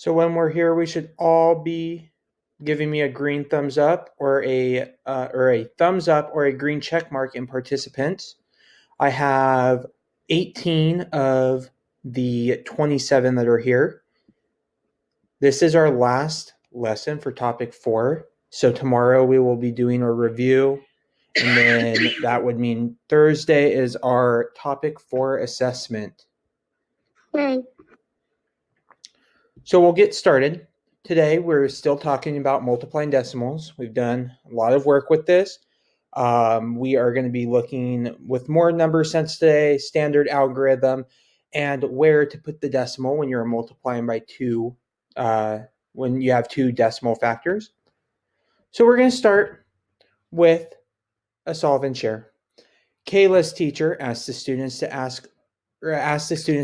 So when we're here, we should all be giving me a green thumbs up or a thumbs up or a green check mark in participants. I have 18 of the 27 that are here. This is our last lesson for topic 4. So tomorrow we will be doing a review, and then that would mean Thursday is our topic 4 assessment. Yay. So we'll get started. Today we're still talking about multiplying decimals. We've done a lot of work with this. We are going to be looking with more number sense today, standard algorithm, and where to put the decimal when you're multiplying by 2, when you have 2 decimal factors. So we're going to start with a solve and share. Kayla's teacher asked the students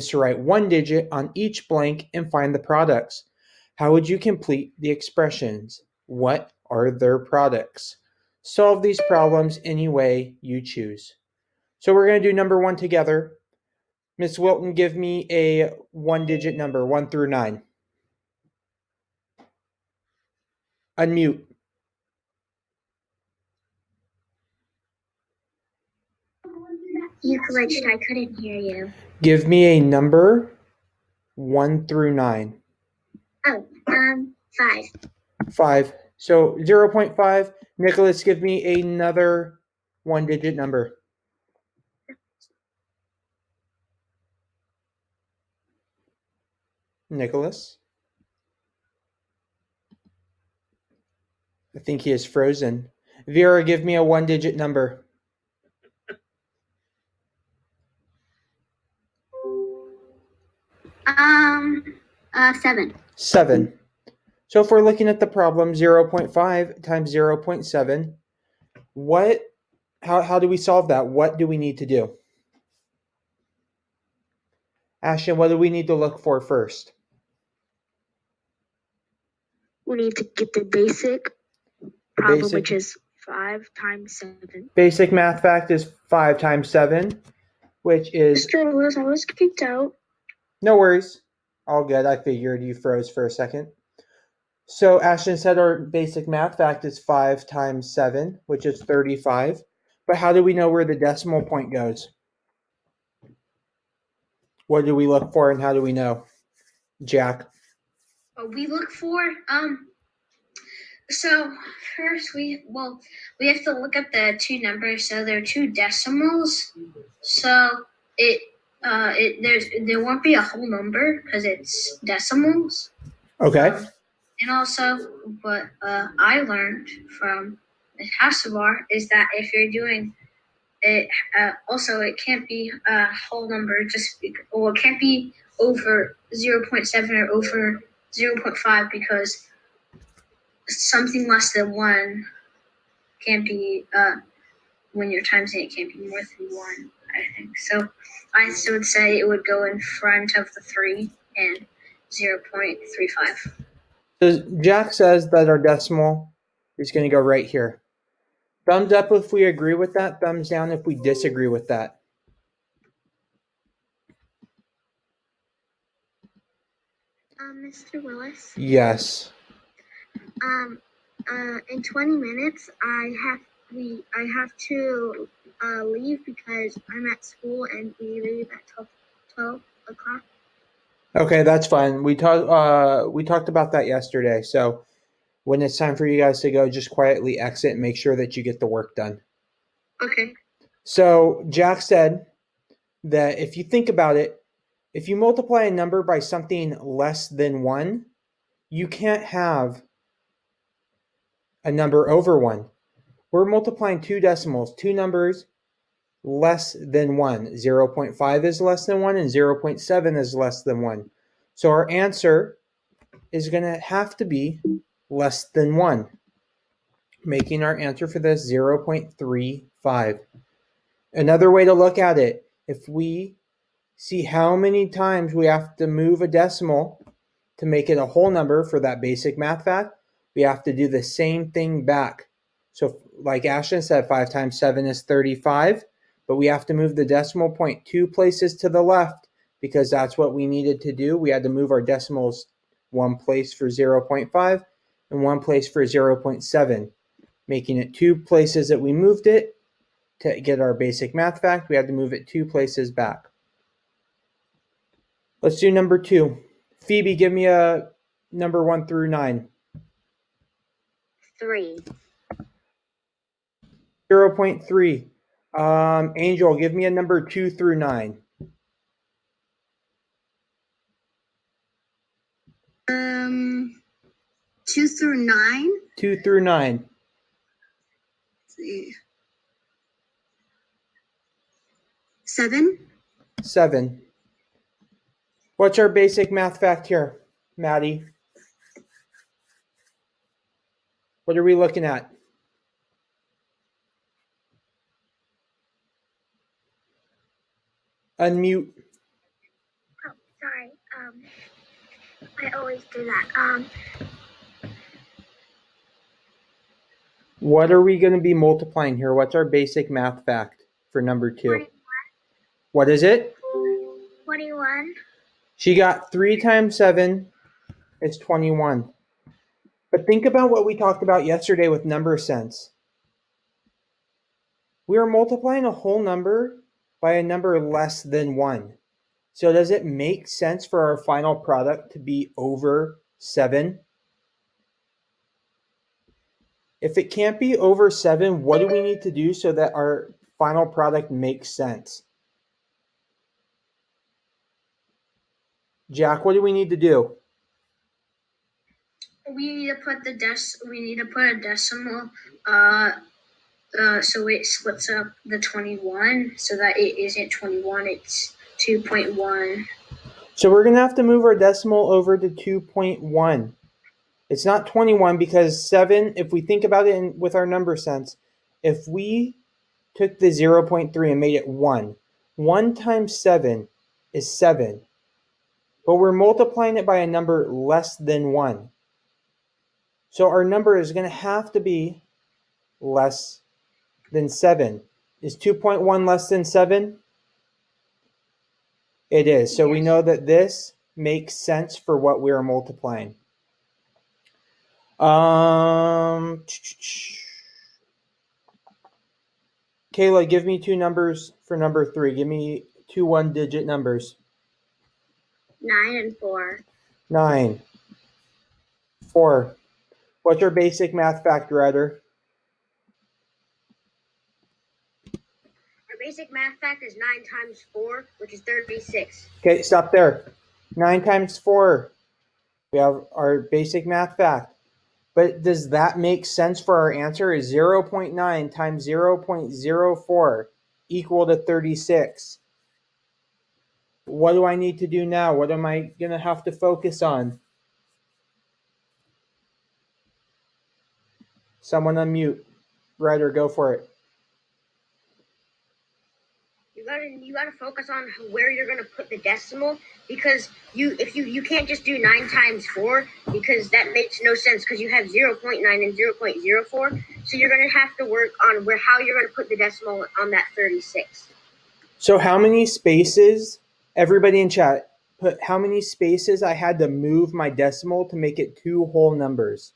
to write one digit on each blank and find the products. How would you complete the expressions? What are their products? Solve these problems any way you choose. So we're going to do number 1 together. Miss Wilton, give me a 1-digit number, 1 through 9. Unmute. You glitched. I couldn't hear you. Give me a number 1 through 9. Oh, 5. 5. So 0.5. Nicholas, give me another 1-digit number. Nicholas? I think he is frozen. Vera, give me a 1-digit number. 7. 7. So if we're looking at the problem, 0.5 times 0.7, how do we solve that? What do we need to do? Ashton, what do we need to look for first? We need to get the basic problem, which is 5 times 7. Basic math fact is 5 times 7, which is... Mr. Lewis, I was kicked out. No worries. All good. I figured you froze for a second. So Ashton said our basic math fact is 5 times 7, which is 35. But how do we know where the decimal point goes? What do we look for and how do we know? Jack? We look for, so first we have to look up the 2 numbers. So there are 2 decimals. So there won't be a whole number because it's decimals. Okay. And also, what I learned from Ms. Hassavar is that if you're doing it, also it can't be a whole number, it can't be over 0.7 or over 0.5 because something less than 1 can't be, when you're timesing it can't be more than 1, I think. So I would say it would go in front of the 3 and 0.35. So Jack says that our decimal is going to go right here. Thumbs up if we agree with that. Thumbs down if we disagree with that. Mr. Willis? Yes. In 20 minutes, I have to leave because I'm at school and we leave at 12 o'clock. Okay, that's fine. We talked about that yesterday. So when it's time for you guys to go, just quietly exit and make sure that you get the work done. Okay. So Jack said that if you think about it, if you multiply a number by something less than 1, you can't have a number over 1. We're multiplying 2 decimals, 2 numbers less than 1. 0.5 is less than 1 and 0.7 is less than 1. So our answer is going to have to be less than 1, making our answer for this 0.35. Another way to look at it, if we see how many times we have to move a decimal to make it a whole number for that basic math fact, we have to do the same thing back. So like Ashton said, 5 times 7 is 35, but we have to move the decimal point 2 places to the left because that's what we needed to do. We had to move our decimals one place for 0.5, and one place for 0.7, making it 2 places that we moved it. To get our basic math fact, we had to move it 2 places back. Let's do number 2. Phoebe, give me a number 1 through 9. 3. 0.3. Angel, give me a number 2 through 9. 2 through 9. 2 through 9. Let's see. 7. 7. What's our basic math fact here, Maddie? What are we looking at? Unmute. Oh, sorry. I always do that. What are we going to be multiplying here? What's our basic math fact for number 2? 21. What is it? 21. She got 3 times 7 is 21. But think about what we talked about yesterday with number sense. We are multiplying a whole number by a number less than 1. So does it make sense for our final product to be over 7? If it can't be over 7, what do we need to do so that our final product makes sense? Jack, what do we need to do? We need to put a decimal so it splits up the 21 so that it isn't 21, it's 2.1. So we're going to have to move our decimal over to 2.1. It's not 21 because 7, if we think about it with our number sense, if we took the 0.3 and made it 1, 1 times 7 is 7. But we're multiplying it by a number less than 1. So our number is going to have to be less than 7. Is 2.1 less than 7? It is. So we know that this makes sense for what we are multiplying. Kayla, give me 2 numbers for number 3. Give me 2 one-digit numbers. 9 and 4. 9. 4. What's our basic math fact, Ryder? Our basic math fact is 9 times 4, which is 36. Okay, stop there. 9 times 4. We have our basic math fact. But does that make sense for our answer? Is 0.9 times 0.04 equal to 36? What do I need to do now? What am I going to have to focus on? Someone unmute. Ryder, go for it. You gotta focus on where you're gonna put the decimal, because you can't just do 9 times 4, because that makes no sense, because you have 0.9 and 0.04. So you're gonna have to work on how you're gonna put the decimal on that 36. So how many spaces, everybody in chat, put how many spaces I had to move my decimal to make it 2 whole numbers?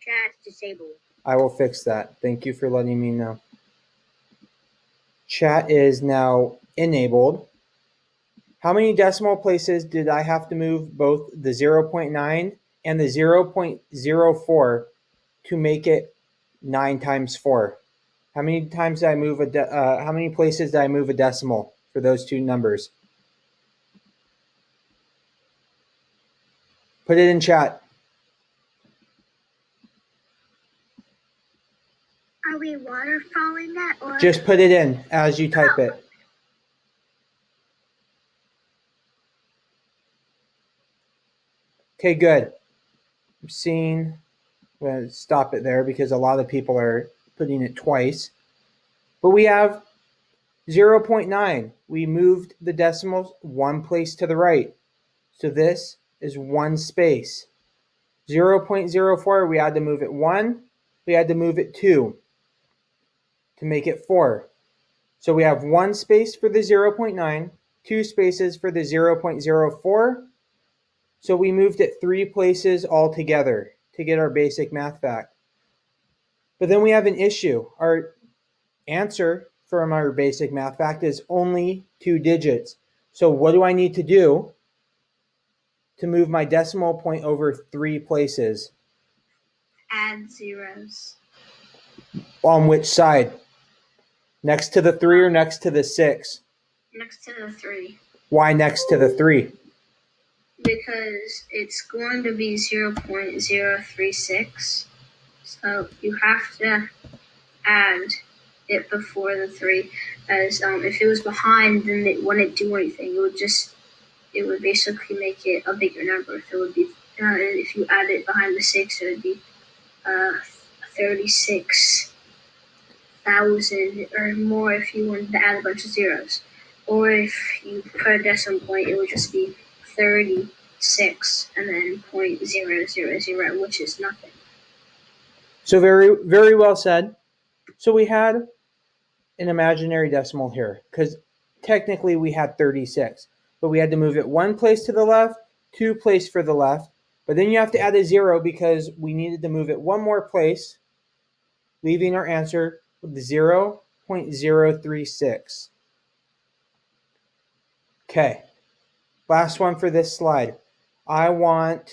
Chat's disabled. I will fix that. Thank you for letting me know. Chat is now enabled. How many decimal places did I have to move both the 0.9 and the 0.04 to make it 9 times 4? How many times did I move how many places did I move a decimal for those 2 numbers? Put it in chat. Are we waterfalling that or? Just put it in as you type it. Okay, good. I'm seeing, I'm going to stop it there because a lot of people are putting it twice. But we have 0.9. We moved the decimals 1 place to the right. So this is 1 space. 0.04, we had to move it 1. We had to move it 2 to make it 4. So we have 1 space for the 0.9, 2 spaces for the 0.04. So we moved it 3 places altogether to get our basic math fact. But then we have an issue. Our answer from our basic math fact is only 2 digits. So what do I need to do to move my decimal point over 3 places? Add zeros. On which side? Next to the 3 or next to the 6? Next to the 3. Why next to the 3? Because it's going to be 0.036. So you have to add it before the 3. As if it was behind, then it wouldn't do anything. It would basically make it a bigger number. So it would be if you add it behind the 6, it would be 36,000 or more if you wanted to add a bunch of zeros. Or if you put a decimal point, it would just be 36 and then 0.000, which is nothing. So very, very well said. So we had an imaginary decimal here because technically we had 36, but we had to move it 1 place to the left, 2 place for the left, but then you have to add a 0 because we needed to move it 1 more place, leaving our answer with 0.036. Okay, last one for this slide. I want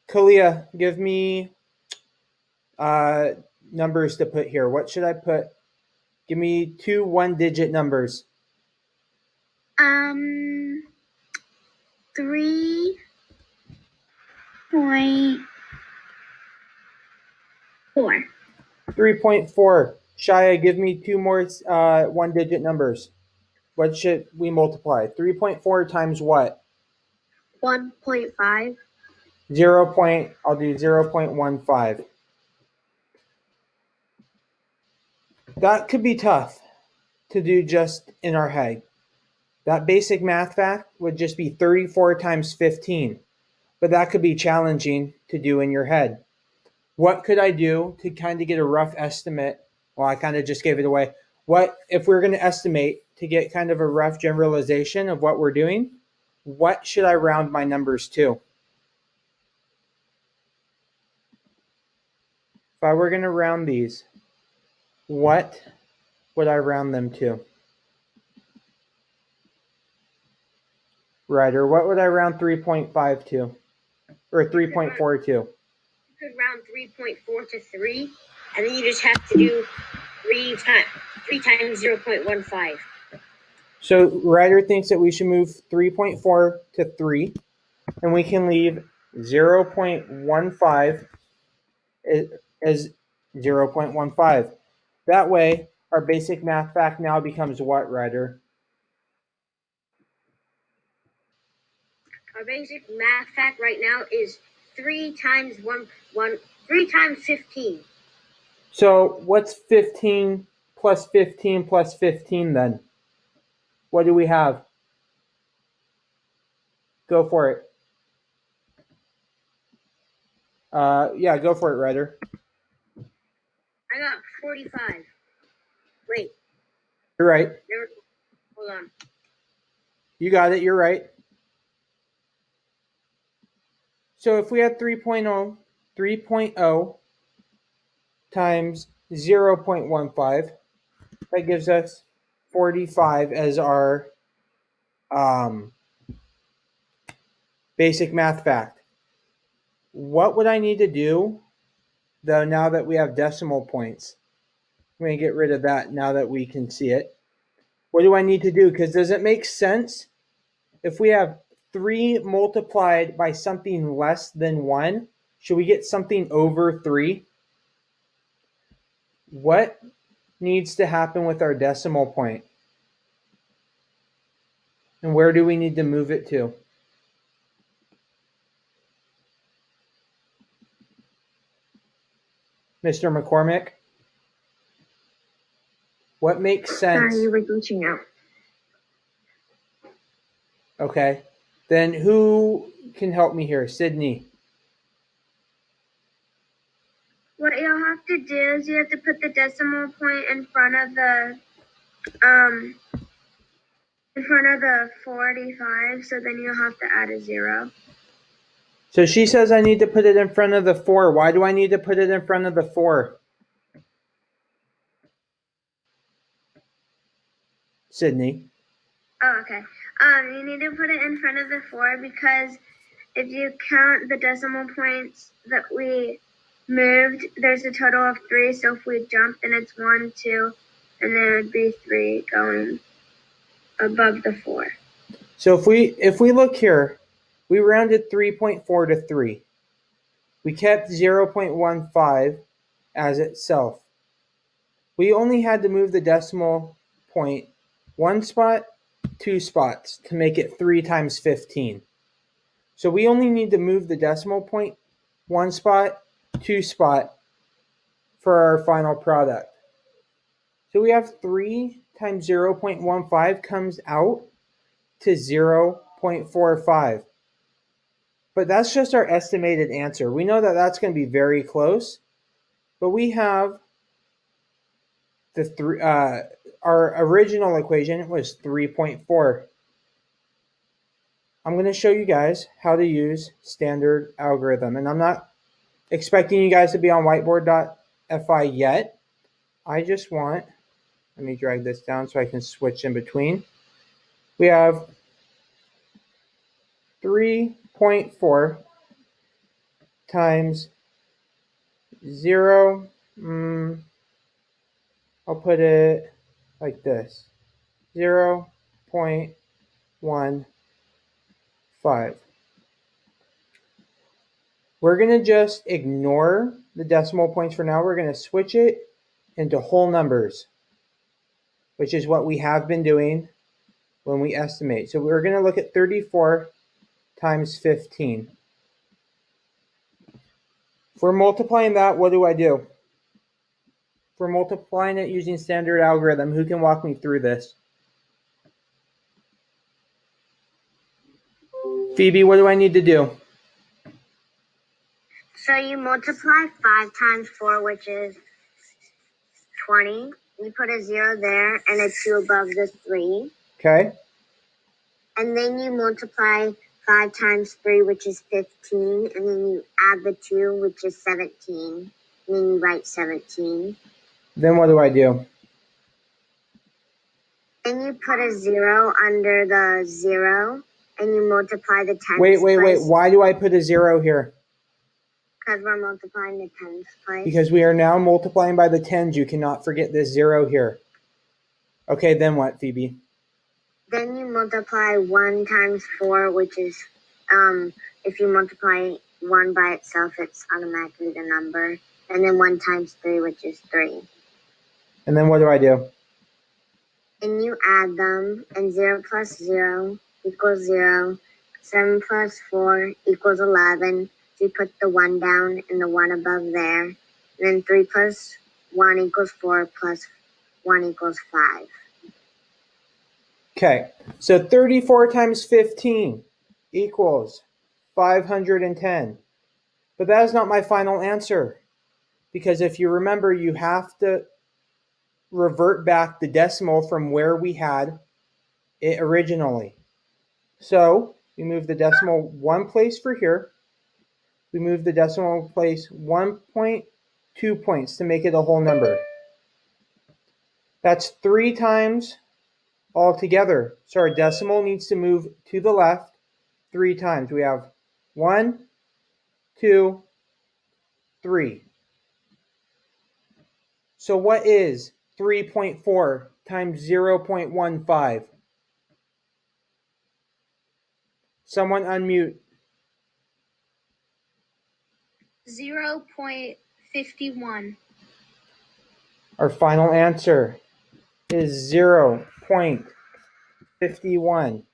Kalia, give me numbers to put here. What should I put? Give me 2 one-digit numbers. 3.4. 3.4. Shia, give me 2 more one-digit numbers. What should we multiply? 3.4 times what? 1.5. I'll do 0.15. That could be tough to do just in our head. That basic math fact would just be 34 times 15, but that could be challenging to do in your head. What could I do to kind of get a rough estimate? Well, I kind of just gave it away. What if we're going to estimate to get kind of a rough generalization of what we're doing? What should I round my numbers to? If I were going to round these, what would I round them to? Ryder, what would I round 3.5 to? Or 3.4 to? You could round 3.4 to 3, and then you just have to do 3 times 0.15. So Ryder thinks that we should move 3.4 to 3, and we can leave 0.15 as 0.15. That way, our basic math fact now becomes what, Ryder? Our basic math fact right now is 3 times 15. So what's 15 plus 15 plus 15 then? What do we have? Go for it. Yeah, go for it, Ryder. I got 45. Wait. You're right. Hold on. You got it. You're right. So if we had 3.0 times 0.15, that gives us 45 as our basic math fact. What would I need to do, though, now that we have decimal points? I'm going to get rid of that now that we can see it. What do I need to do? Because does it make sense if we have 3 multiplied by something less than 1? Should we get something over 3? What needs to happen with our decimal point? And where do we need to move it to? Mr. McCormick? What makes sense? Sorry, you were glitching out. Okay. Then who can help me here? Sydney. What you'll have to do is you have to put the decimal point in front of the in front of the 45, so then you'll have to add a 0. So she says I need to put it in front of the 4. Why do I need to put it in front of the 4? Sydney. Oh, okay. You need to put it in front of the 4 because if you count the decimal points that we moved, there's a total of 3. So if we jump, then it's 1, 2, and then it would be 3 going above the 4. So if we look here, we rounded 3.4 to 3. We kept 0.15 as itself. We only had to move the decimal point 1 spot, 2 spots to make it 3 times 15. So we only need to move the decimal point 1 spot, 2 spot for our final product. So we have 3 times 0.15 comes out to 0.45. But that's just our estimated answer. We know that that's going to be very close, but we have the our original equation was 3.4. I'm going to show you guys how to use standard algorithm, and I'm not expecting you guys to be on whiteboard.fi yet. I just want, let me drag this down so I can switch in between. We have 3.4 times 0, I'll put it like this, 0.15. We're going to just ignore the decimal points for now. We're going to switch it into whole numbers, which is what we have been doing when we estimate. So we're going to look at 34 times 15. If we're multiplying that, what do I do? If we're multiplying it using standard algorithm, who can walk me through this? Phoebe, what do I need to do? So you multiply 5 times 4, which is 20. You put a 0 there and a 2 above the 3. Okay. And then you multiply 5 times 3, which is 15. And then you add the 2, which is 17. And then you write 17. Then what do I do? Then you put a 0 under the 0. And you multiply the 10th Wait. place. Why do I put a 0 here? Because we're multiplying the 10th place. Because we are now multiplying by the tens. You cannot forget this 0 here. Okay, then what, Phoebe? Then you multiply 1 times 4, which is, if you multiply 1 by itself, it's automatically the number. And then 1 times 3, which is 3. And then what do I do? And you add them, and 0 plus 0 equals 0. 7 plus 4 equals 11. So you put the 1 down and the 1 above there. And then 3 plus 1 equals 4 plus 1 equals 5. Okay, so 34 times 15 equals 510. But that is not my final answer. Because if you remember, you have to revert back the decimal from where we had it originally. So we move the decimal 1 place for here. We move the decimal place 1.2 points to make it a whole number. That's 3 times altogether. So our decimal needs to move to the left 3 times. We have 1, 2, 3. So what is 3.4 times 0.15? Someone unmute. 0.51. Our final answer is 0.51.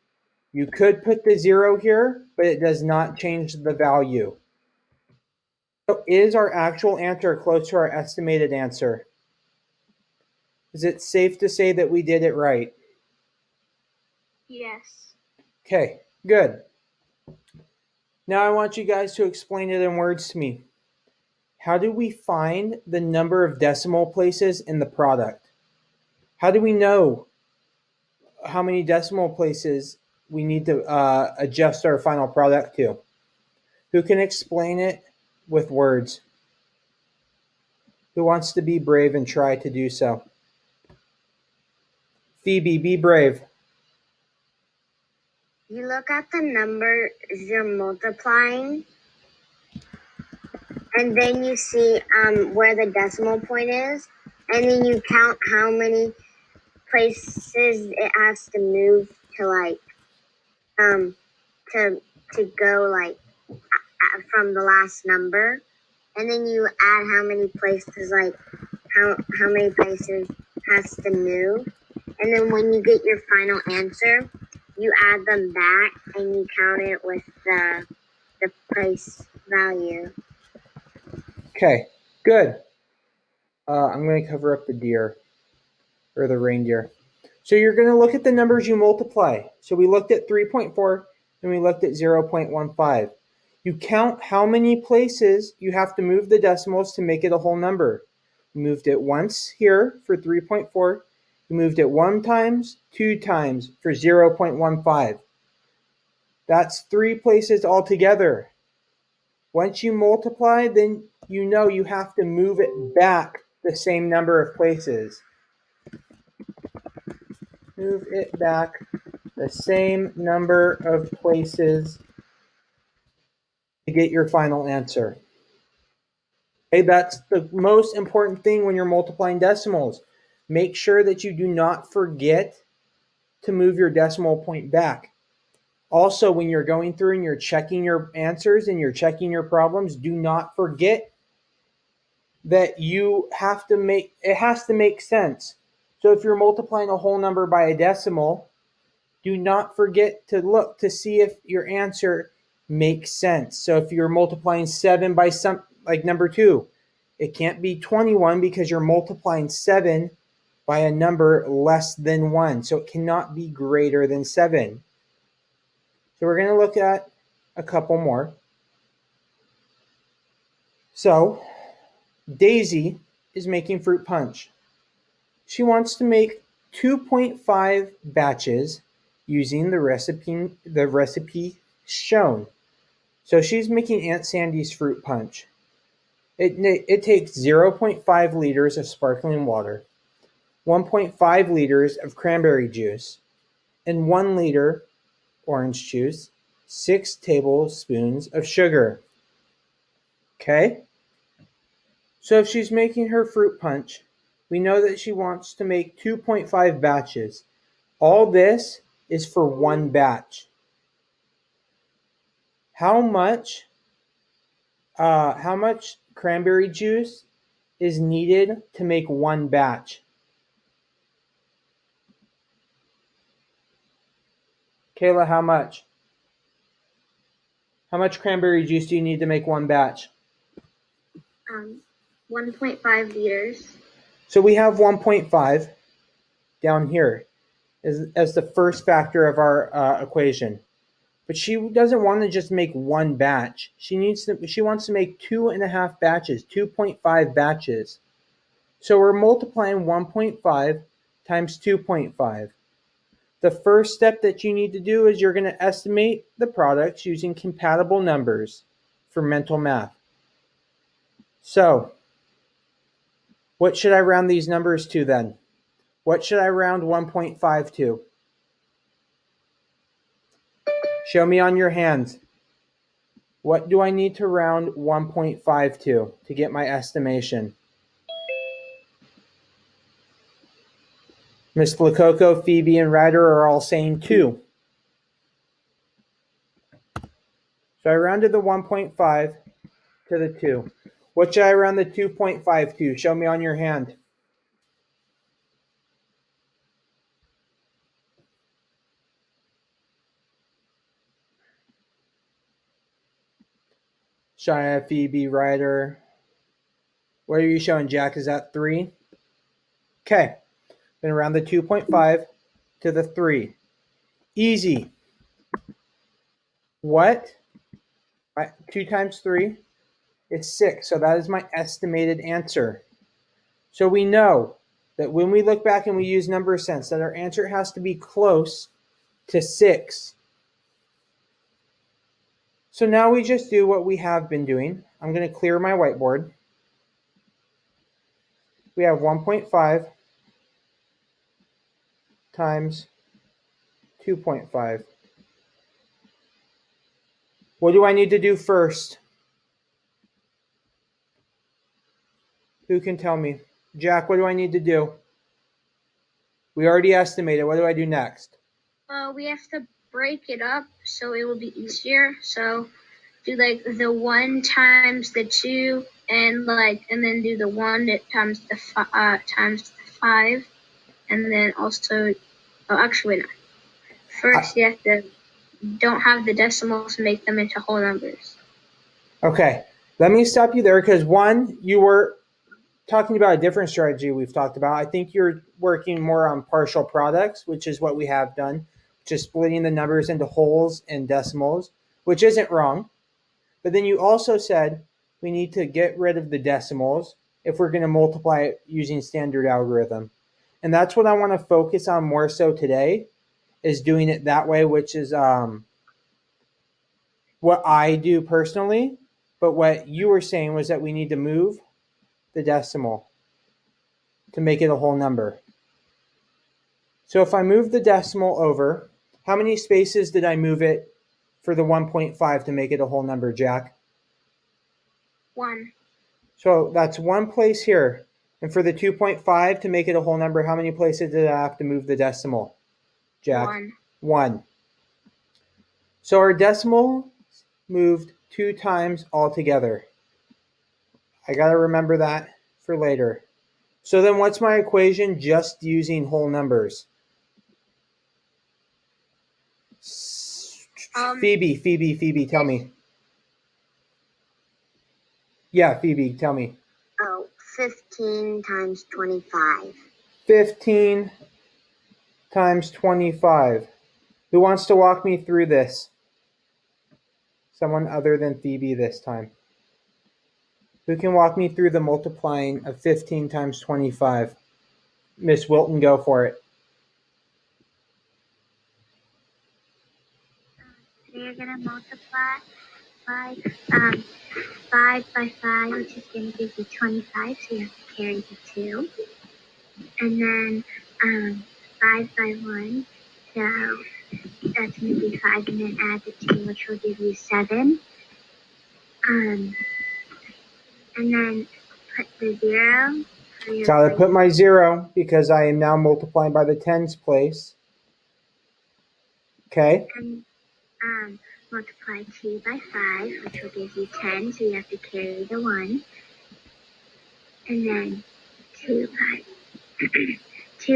You could put the 0 here, but it does not change the value. So is our actual answer close to our estimated answer? Is it safe to say that we did it right? Yes. Okay, good. Now I want you guys to explain it in words to me. How do we find the number of decimal places in the product? How do we know how many decimal places we need to adjust our final product to? Who can explain it with words? Who wants to be brave and try to do so? Phoebe, be brave. You look at the numbers you're multiplying, and then you see where the decimal point is, and then you count how many places it has to move to like to go like from the last number, and then you add how many places like how many places has to move, and then when you get your final answer, you add them back and you count it with the place value. Okay, good. I'm going to cover up the deer or the reindeer. So you're going to look at the numbers you multiply. So we looked at 3.4 and we looked at 0.15. You count how many places you have to move the decimals to make it a whole number. You moved it once here for 3.4. You moved it 1 times, 2 times for 0.15. That's 3 places altogether. Once you multiply, then you know you have to move it back the same number of places. Move it back the same number of places to get your final answer. Okay, that's the most important thing when you're multiplying decimals. Make sure that you do not forget to move your decimal point back. Also, when you're going through and you're checking your answers and you're checking your problems, do not forget that you have to make it has to make sense. So if you're multiplying a whole number by a decimal, do not forget to look to see if your answer makes sense. So if you're multiplying 7 by some like number 2, it can't be 21 because you're multiplying 7 by a number less than 1. So it cannot be greater than 7. So we're going to look at a couple more. So Daisy is making fruit punch. She wants to make 2.5 batches using the recipe shown. So she's making Aunt Sandy's fruit punch. It takes 0.5 liters of sparkling water, 1.5 liters of cranberry juice, and 1 liter orange juice, 6 tablespoons of sugar. Okay? So if she's making her fruit punch, we know that she wants to make 2.5 batches. All this is for one batch. How much cranberry juice is needed to make one batch? Kayla, how much? How much cranberry juice do you need to make one batch? 1.5 liters. So we have 1.5 down here as the first factor of our equation. But she doesn't want to just make one batch. She wants to make 2.5 batches, 2.5 batches. So we're multiplying 1.5 times 2.5. The first step that you need to do is you're going to estimate the products using compatible numbers for mental math. So, what should I round these numbers to then? What should I round 1.5 to? Show me on your hands. What do I need to round 1.5 to get my estimation? Miss Lococo, Phoebe, and Ryder are all saying 2. So I rounded the 1.5 to the 2. What should I round the 2.5 to? Show me on your hand. Shia, Phoebe, Ryder. What are you showing, Jack? Is that 3? Okay. Then round the 2.5 to the 3. Easy. What? 2 times 3 is 6. So that is my estimated answer. So we know that when we look back and we use number sense, that our answer has to be close to 6. So now we just do what we have been doing. I'm going to clear my whiteboard. We have 1.5 times 2.5. What do I need to do first? Who can tell me? Jack, what do I need to do? We already estimated. What do I do next? We have to break it up so it will be easier. So do like the 1 times the 2 and then do the 1 times the 5, and then also actually wait, no. First you have to don't have the decimals, make them into whole numbers. Okay, let me stop you there because one, you were talking about a different strategy we've talked about. I think you're working more on partial products, which is what we have done, just splitting the numbers into wholes and decimals, which isn't wrong. But then you also said we need to get rid of the decimals if we're going to multiply it using standard algorithm. And that's what I want to focus on more so today, is doing it that way, which is what I do personally. But what you were saying was that we need to move the decimal to make it a whole number. So if I move the decimal over, how many spaces did I move it for the 1.5 to make it a whole number, Jack? 1. So that's 1 place here. And for the 2.5 to make it a whole number, how many places did I have to move the decimal, Jack? 1. 1. So our decimal moved 2 times altogether. I got to remember that for later. So then what's my equation just using whole numbers? Phoebe, tell me. Yeah, Phoebe, tell me. 15 times 25. 15 times 25. Who wants to walk me through this? Someone other than Phoebe this time. Who can walk me through the multiplying of 15 times 25? Miss Wilton, go for it. So you're going to multiply by 5 by 5, which is going to give you 25, so you have to carry the 2. And then 5 by 1, so that's going to be 5, and then add the 2, which will give you 7. And then put the 0. So I put my 0 because I am now multiplying by the tens place. Okay. And multiply 2 by 5, which will give you 10, so you have to carry the 1. And then 2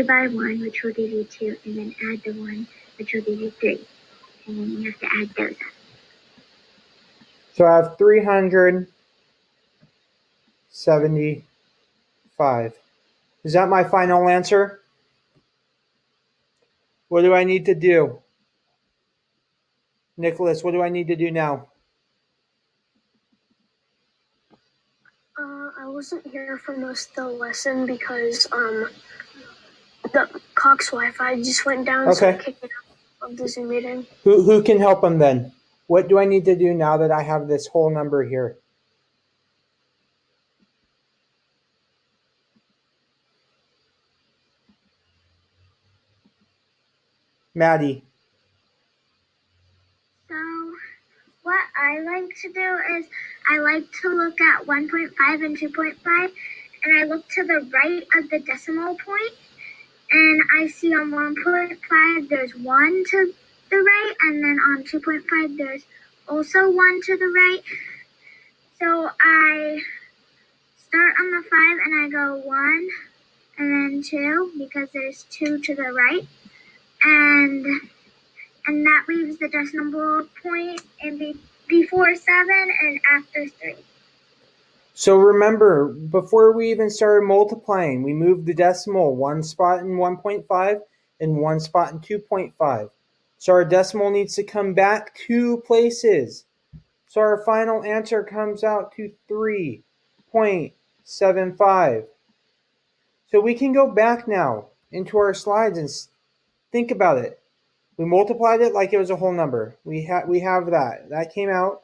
by 1, which will give you 2, and then add the 1, which will give you 3. And then you have to add those up. So I have 375. Is that my final answer? What do I need to do? Nicholas, what do I need to do now? I wasn't here for most of the lesson because the Cox Wi-Fi just went down, so I kicked it out of the Zoom meeting. Who can help them then? What do I need to do now that I have this whole number here? Maddie. So what I like to do is I like to look at 1.5 and 2.5, and I look to the right of the decimal point, and I see on 1.5 there's 1 to the right, and then on 2.5 there's also 1 to the right. So I start on the 5 and I go 1 and then 2 because there's 2 to the right, and that leaves the decimal point before 7 and after 3. So remember, before we even started multiplying, we moved the decimal 1 spot in 1.5 and 1 spot in 2.5. So our decimal needs to come back 2 places. So our final answer comes out to 3.75. So we can go back now into our slides and think about it. We multiplied it like it was a whole number. We have that. That came out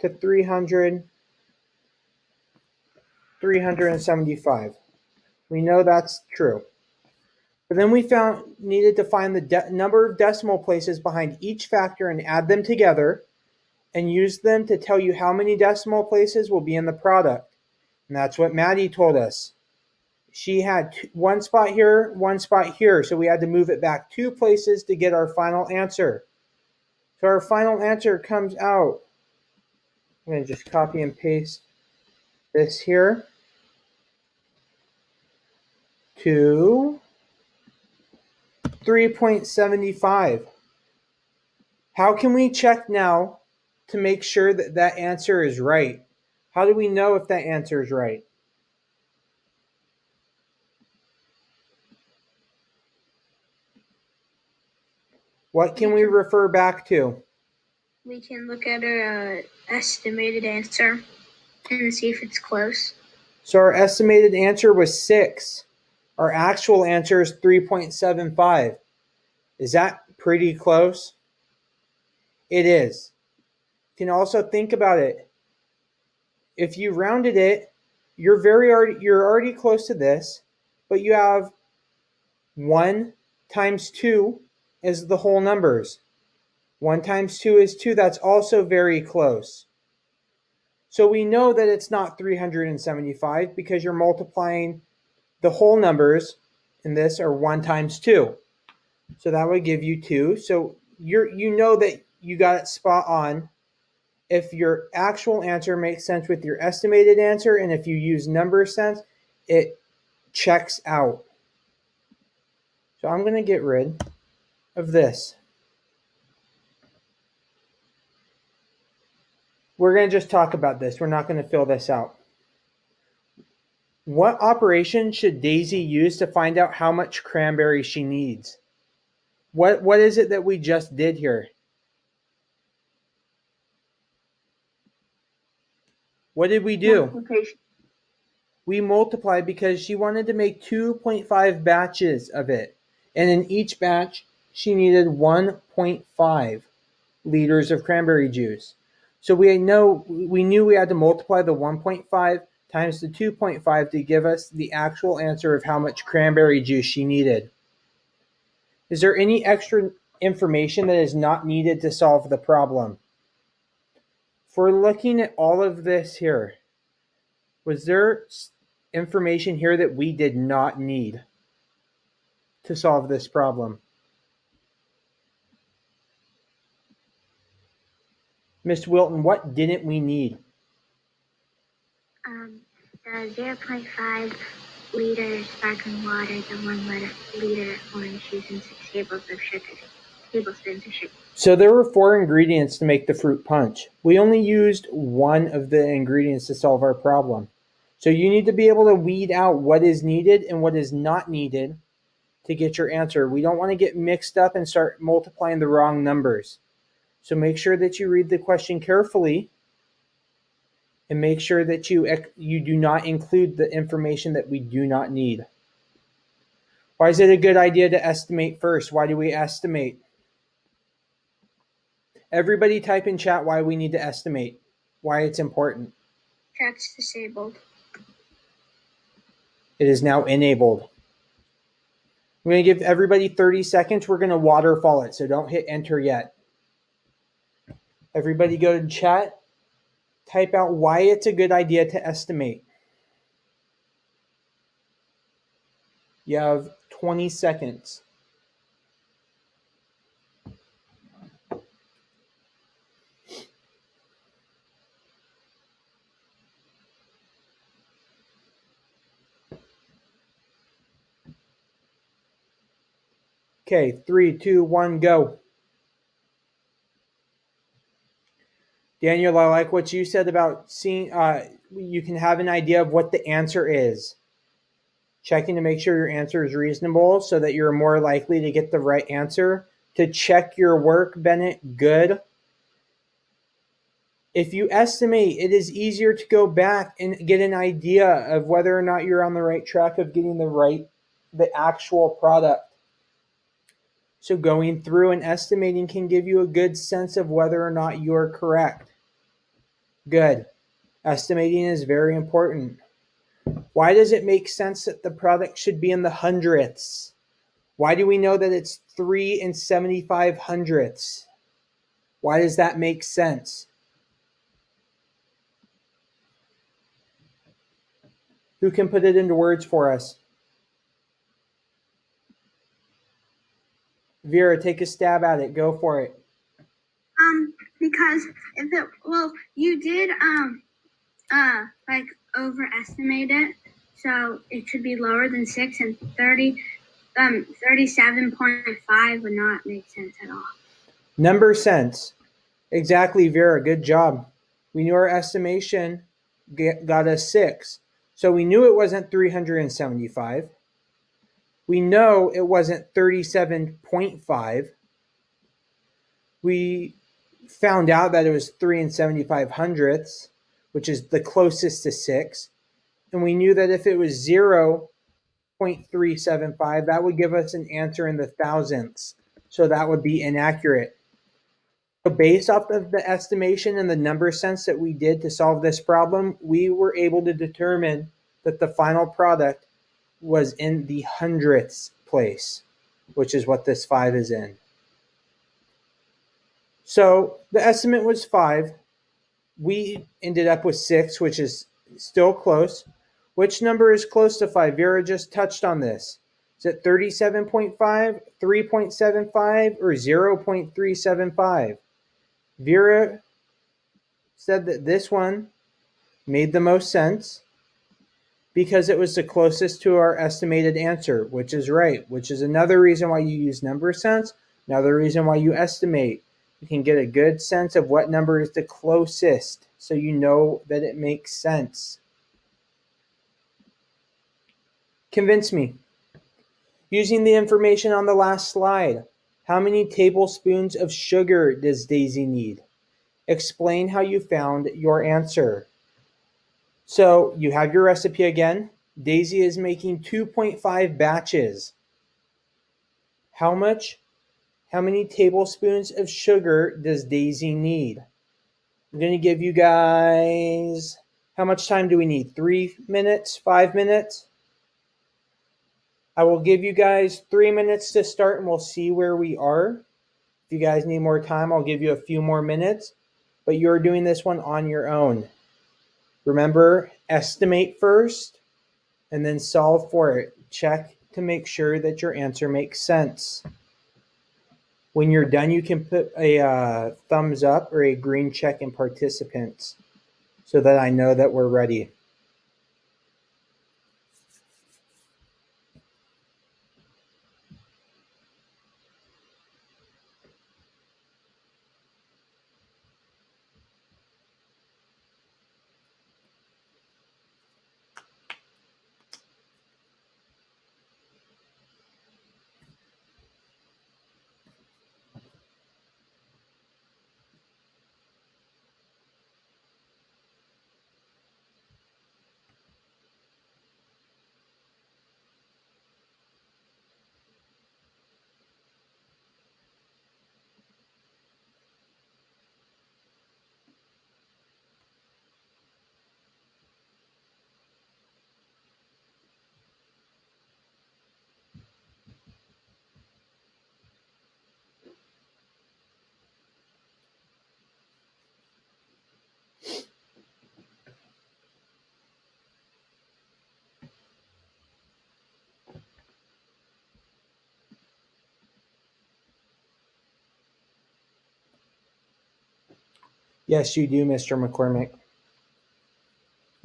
to 375. We know that's true. But then we needed to find the number of decimal places behind each factor and add them together and use them to tell you how many decimal places will be in the product. And that's what Maddie told us. She had one spot here, one spot here, so we had to move it back 2 places to get our final answer. So our final answer comes out. I'm going to just copy and paste this here to 3.75. How can we check now to make sure that that answer is right? How do we know if that answer is right? What can we refer back to? We can look at our estimated answer and see if it's close. So our estimated answer was 6. Our actual answer is 3.75. Is that pretty close? It is. You can also think about it. If you rounded it, you're already close to this, but you have 1 times 2 is the whole numbers. 1 times 2 is 2. That's also very close. So we know that it's not 375 because you're multiplying the whole numbers in this are 1 times 2. So that would give you 2. So you know that you got it spot on if your actual answer makes sense with your estimated answer, and if you use number sense, it checks out. So I'm going to get rid of this. We're going to just talk about this. We're not going to fill this out. What operation should Daisy use to find out how much cranberry she needs? What is it that we just did here? What did we do? Multiplication. We multiplied because she wanted to make 2.5 batches of it. And in each batch, she needed 1.5 liters of cranberry juice. So we knew we had to multiply the 1.5 times the 2.5 to give us the actual answer of how much cranberry juice she needed. Is there any extra information that is not needed to solve the problem? If we're looking at all of this here, was there information here that we did not need to solve this problem? Miss Wilton, what didn't we need? The 0.5 liter sparkling water, the 1 liter orange juice, and 6 tablespoons of sugar. So there were 4 ingredients to make the fruit punch. We only used 1 of the ingredients to solve our problem. So you need to be able to weed out what is needed and what is not needed to get your answer. We don't want to get mixed up and start multiplying the wrong numbers. So make sure that you read the question carefully and make sure that you do not include the information that we do not need. Why is it a good idea to estimate first? Why do we estimate? Everybody type in chat why we need to estimate, why it's important. Chat's disabled. It is now enabled. I'm going to give everybody 30 seconds. We're going to waterfall it, so don't hit enter yet. Everybody go to chat. Type out why it's a good idea to estimate. You have 20 seconds. Okay, 3, 2, 1, go. Daniel, I like what you said about seeing, you can have an idea of what the answer is. Checking to make sure your answer is reasonable so that you're more likely to get the right answer. To check your work, Bennett, good. If you estimate, it is easier to go back and get an idea of whether or not you're on the right track of getting the actual product. So going through and estimating can give you a good sense of whether or not you're correct. Good. Estimating is very important. Why does it make sense that the product should be in the hundredths? Why do we know that it's 3 and 75 hundredths? Why does that make sense? Who can put it into words for us? Vera, take a stab at it. Go for it. Because you did like overestimate it, so it should be lower than 6, and 37.5 would not make sense at all. Number sense. Exactly, Vera. Good job. We knew our estimation got us 6. So we knew it wasn't 375. We know it wasn't 37.5. We found out that it was 3 and 75 hundredths, which is the closest to 6. And we knew that if it was 0.375, that would give us an answer in the thousandths. So that would be inaccurate. So based off of the estimation and the number sense that we did to solve this problem, we were able to determine that the final product was in the hundredths place, which is what this 5 is in. So the estimate was 5. We ended up with 6, which is still close. Which number is close to 5? Vera just touched on this. Is it 37.5, 3.75, or 0.375? Vera said that this one made the most sense because it was the closest to our estimated answer, which is right, which is another reason why you use number sense, another reason why you estimate. You can get a good sense of what number is the closest so you know that it makes sense. Convince me. Using the information on the last slide, how many tablespoons of sugar does Daisy need? Explain how you found your answer. So you have your recipe again. Daisy is making 2.5 batches. How many tablespoons of sugar does Daisy need? I'm going to give you guys, how much time do we need? 3 minutes, 5 minutes? I will give you guys 3 minutes to start and we'll see where we are. If you guys need more time, I'll give you a few more minutes, but you're doing this one on your own. Remember, estimate first and then solve for it. Check to make sure that your answer makes sense. When you're done, you can put a thumbs up or a green check in participants so that I know that we're ready. Yes, you do, Mr. McCormick.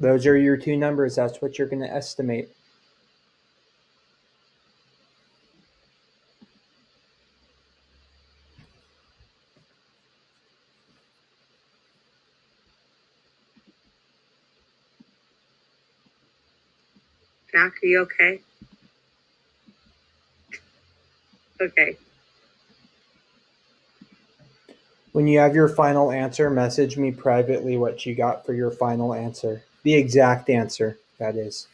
Those are your two numbers. That's what you're going to estimate. Jack, are you okay? Okay. When you have your final answer, message me privately what you got for your final answer. The exact answer, that is.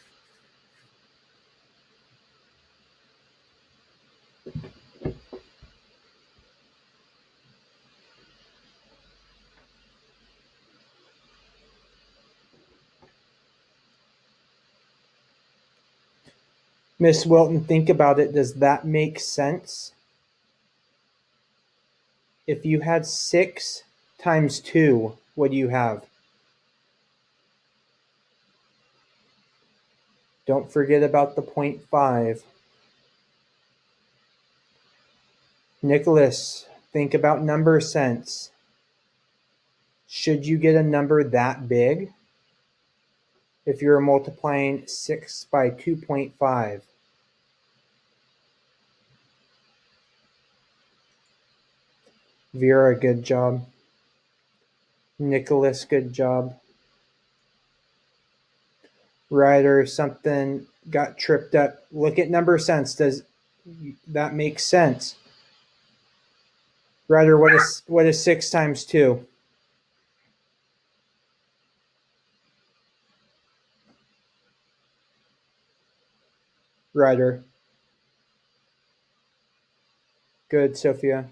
Miss Wilton, think about it. Does that make sense? If you had 6 times 2, what do you have? Don't forget about the 0.5. Nicholas, think about number sense. Should you get a number that big? If you're multiplying 6 by 2.5. Vera, good job. Nicholas, good job. Ryder, something got tripped up. Look at number sense. Does that make sense? Ryder, what is 6 times 2? Ryder. Good, Sophia.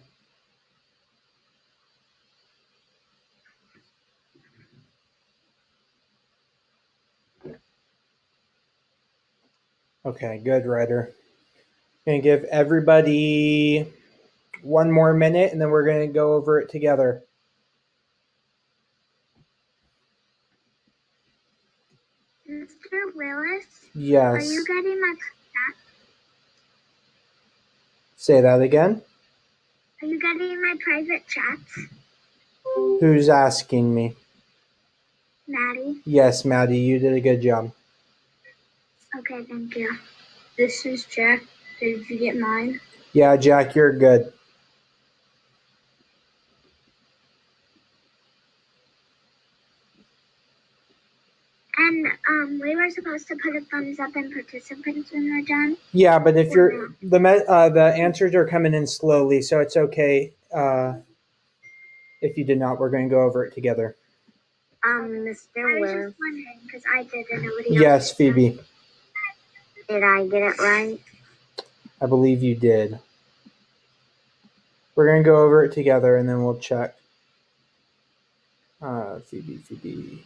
Okay, good, Ryder. Gonna give everybody 1 more minute and then we're gonna go over it together. Mr. Willis? Yes. Are you getting my chat? Say that again. Are you getting my private chats? Who's asking me? Maddie? Yes, Maddie, you did a good job. Okay, thank you. This is Jack. Did you get mine? Yeah, Jack, you're good. And we were supposed to put a thumbs up in participants when we're done. Yeah, but if you're the answers are coming in slowly, so it's okay. If you did not, we're going to go over it together. Mr. I was Willis, just wondering because I did and nobody else. Yes, Phoebe. did I get it right? I believe you did. We're going to go over it together and then we'll check. Phoebe.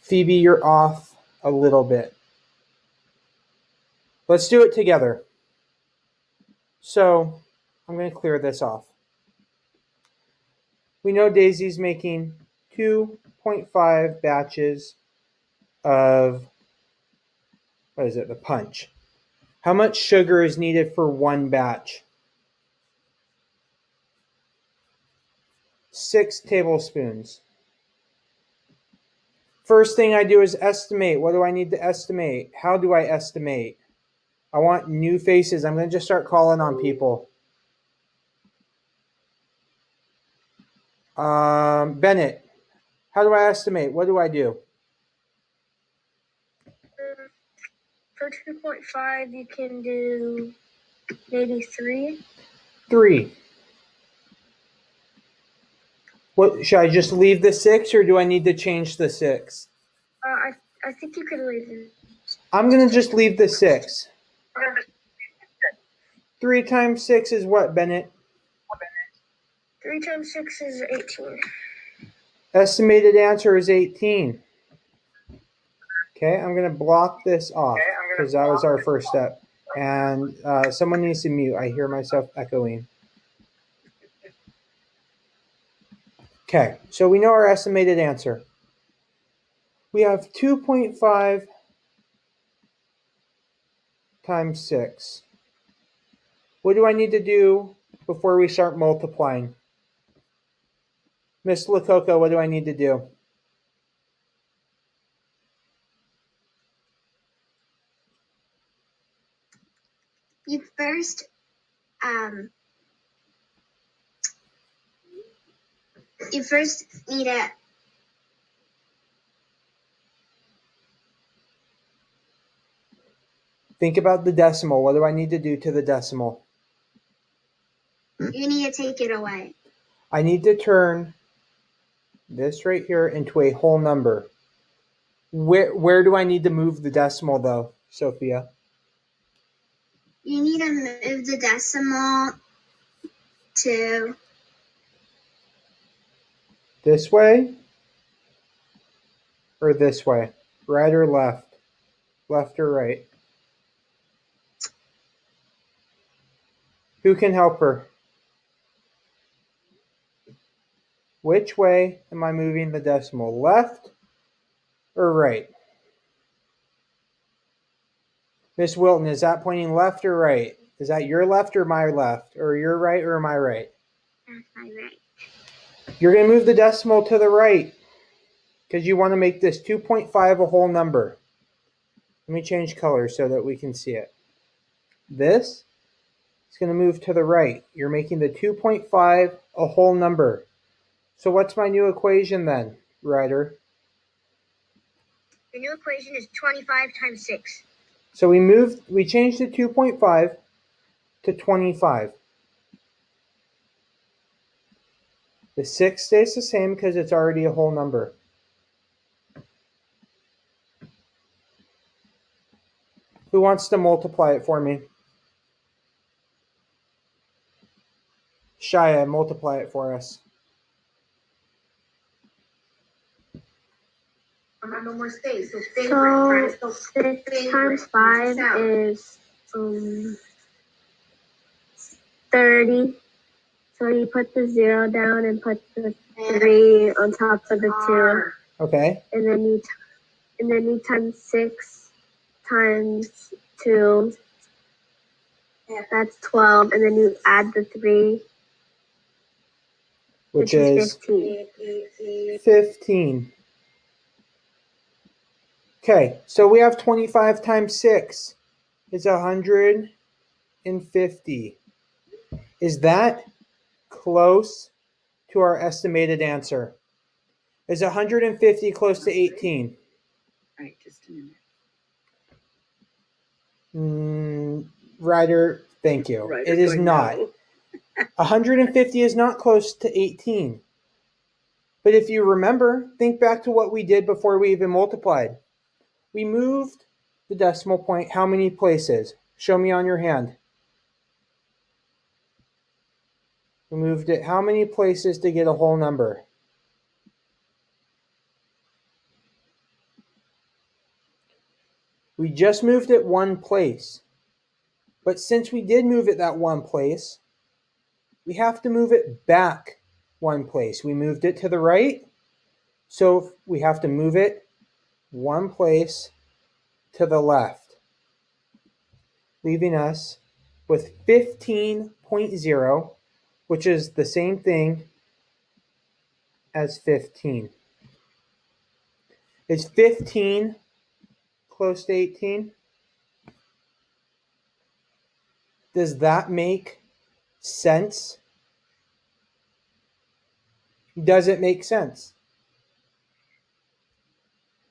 Phoebe, you're off a little bit. Let's do it together. So, I'm going to clear this off. We know Daisy's making 2.5 batches of, the punch. How much sugar is needed for 1 batch? 6 tablespoons. First thing I do is estimate. What do I need to estimate? How do I estimate? I want new faces. I'm going to just start calling on people. Bennett, how do I estimate? What do I do? For 2.5, you can do maybe 3. 3. What should I just leave the 6 or do I need to change the 6? I think you could leave it. I'm going to just leave the 6. 3 times 6 is what, Bennett? 3 times 6 is 18. Estimated answer is 18. Okay, I'm going to block this off because that was our first step. And someone needs to mute. I hear myself echoing. Okay, so we know our estimated answer. We have 2.5 times 6. What do I need to do before we start multiplying? Miss Lakoko, what do I need to do? You first need to think about the decimal. What do I need to do to the decimal? you need to take it away. I need to turn this right here into a whole number. Where do I need to move the decimal though, Sophia? You need to move the decimal to This way or this way? Right or left? Left or right? Who can help her? Which way am I moving the decimal? Left or right? Miss Wilton, is that pointing left or right? Is that your left or my left? Or your right or my right? that's my right. You're going to move the decimal to the right because you want to make this 2.5 a whole number. Let me change color so that we can see it. This is going to move to the right. You're making the 2.5 a whole number. So what's my new equation then, Ryder? The new equation is 25 times 6. So we changed the 2.5 to 25. The 6 stays the same because it's already a whole number. Who wants to multiply it for me? Shia, multiply it for us. So 6 times 5 is 30. So you put the 0 down and put the 3 on top of the 2. Okay. And then you times 6 times 2. That's 12. And then you add the 3. Which is 15. 15. Okay, so we have 25 times 6 is 150. Is that close to our estimated answer? Is 150 close to 18? All right, just a minute. Ryder, thank you. Ryder's It is going, not. no. 150 is not close to 18. But if you remember, think back to what we did before we even multiplied. We moved the decimal point how many places? Show me on your hand. We moved it how many places to get a whole number? We just moved it one place. But since we did move it that one place, we have to move it back one place. We moved it to the right, so we have to move it one place to the left, leaving us with 15.0, which is the same thing as 15. Is 15 close to 18? Does that make sense? Does it make sense?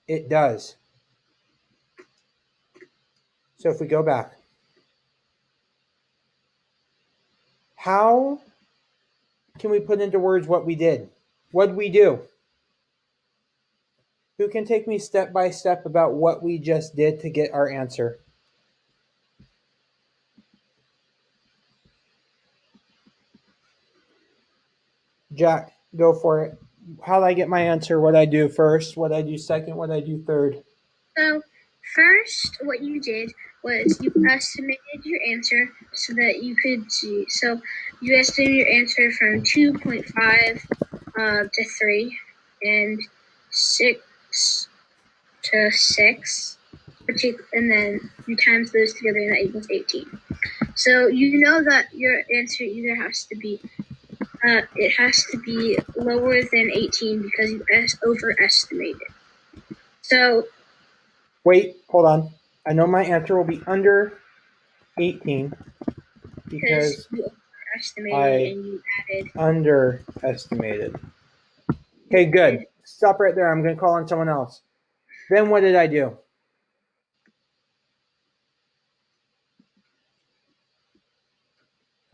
It does. So if we go back, how can we put into words what we did? What did we do? Who can take me step by step about what we just did to get our answer? Jack, go for it. How did I get my answer? What I do first, what I do second, what I do third. So first, what you did was you estimated your answer so that you could see. So you estimated your answer from 2.5 to 3 and 6 to 6, and then you times those together and that equals 18. So you know that your answer either has to be it has to be lower than 18 because you overestimated. So wait, hold on. I know my answer will be under 18 because you overestimated and you added. Underestimated. Okay, good. Stop right there. I'm going to call on someone else. Then what did I do?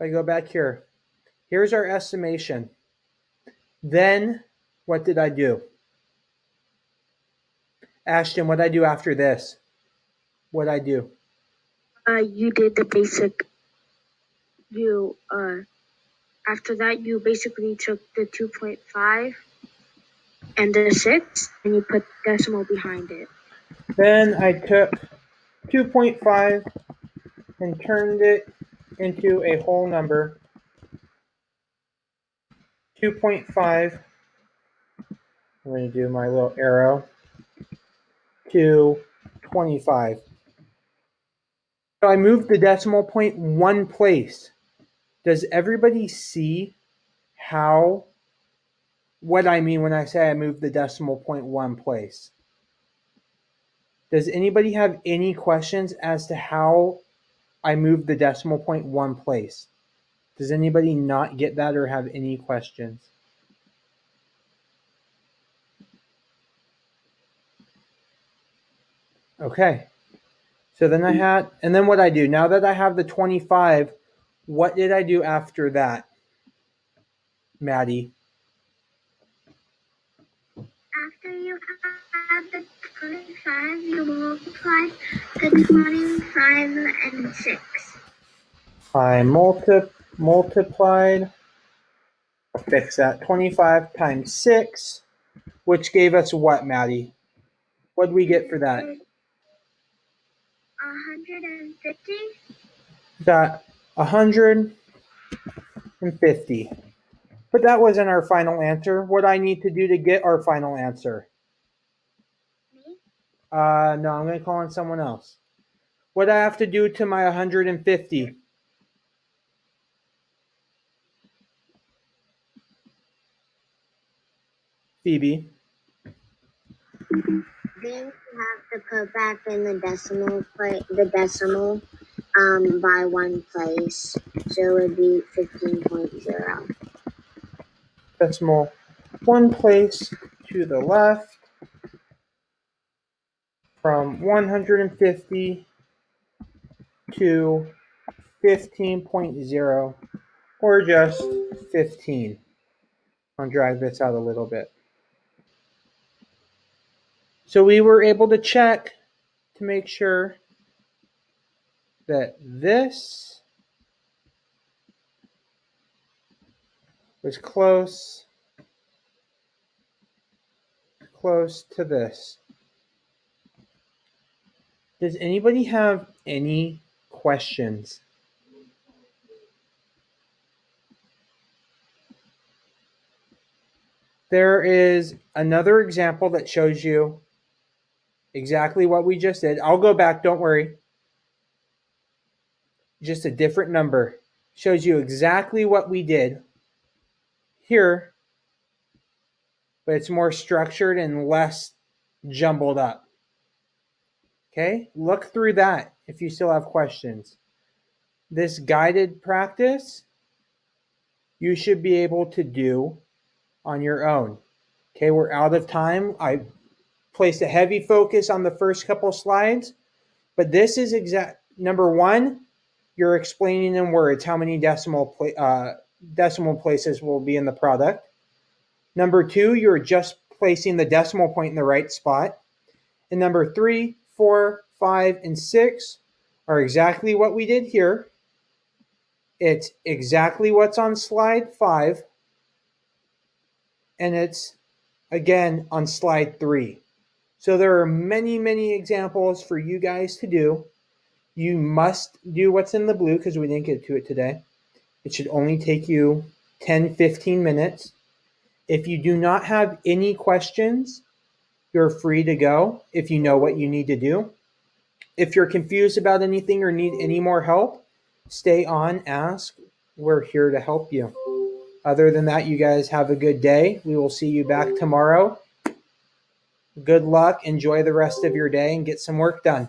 If I go back here, here's our estimation. Then what did I do? Ashton, what did I do after this? What did I do? You did the basic. After that, you basically took the 2.5 and the 6, and you put decimal behind it. Then I took 2.5 and turned it into a whole number. 2.5, I'm going to do my little arrow, to 25. So I moved the decimal point one place. Does everybody see what I mean when I say I moved the decimal point one place? Does anybody have any questions as to how I moved the decimal point one place? Does anybody not get that or have any questions? Okay. So then and then what I do, now that I have the 25, what did I do after that, Maddie? After you have the 25, you multiply the 25 and 6. I multiplied, I'll fix that, 25 times 6, which gave us what, Maddie? What did we get for that? 150. Got 150. But that wasn't our final answer. What do I need to do to get our final answer? Me? No, I'm going to call on someone else. What do I have to do to my 150? Phoebe. Then you have to put back in the decimal by one place. So it would be 15.0. Decimal one place to the left from 150 to 15.0 or just 15. I'll drag this out a little bit. So we were able to check to make sure that this was close to this. Does anybody have any questions? There is another example that shows you exactly what we just did. I'll go back, don't worry. Just a different number. Shows you exactly what we did here, but it's more structured and less jumbled up. Okay, look through that if you still have questions. This guided practice, you should be able to do on your own. Okay, we're out of time. I placed a heavy focus on the first couple slides, but this is number one, you're explaining in words how many decimal places will be in the product. Number two, you're just placing the decimal point in the right spot. And number 3, 4, 5, and 6 are exactly what we did here. It's exactly what's on slide 5. And it's, again, on slide 3. So there are many, many examples for you guys to do. You must do what's in the blue because we didn't get to it today. It should only take you 10, 15 minutes. If you do not have any questions, you're free to go if you know what you need to do. If you're confused about anything or need any more help, stay on, ask. We're here to help you. Other than that, you guys have a good day. We will see you back tomorrow. Good luck. Enjoy the rest of your day and get some work done.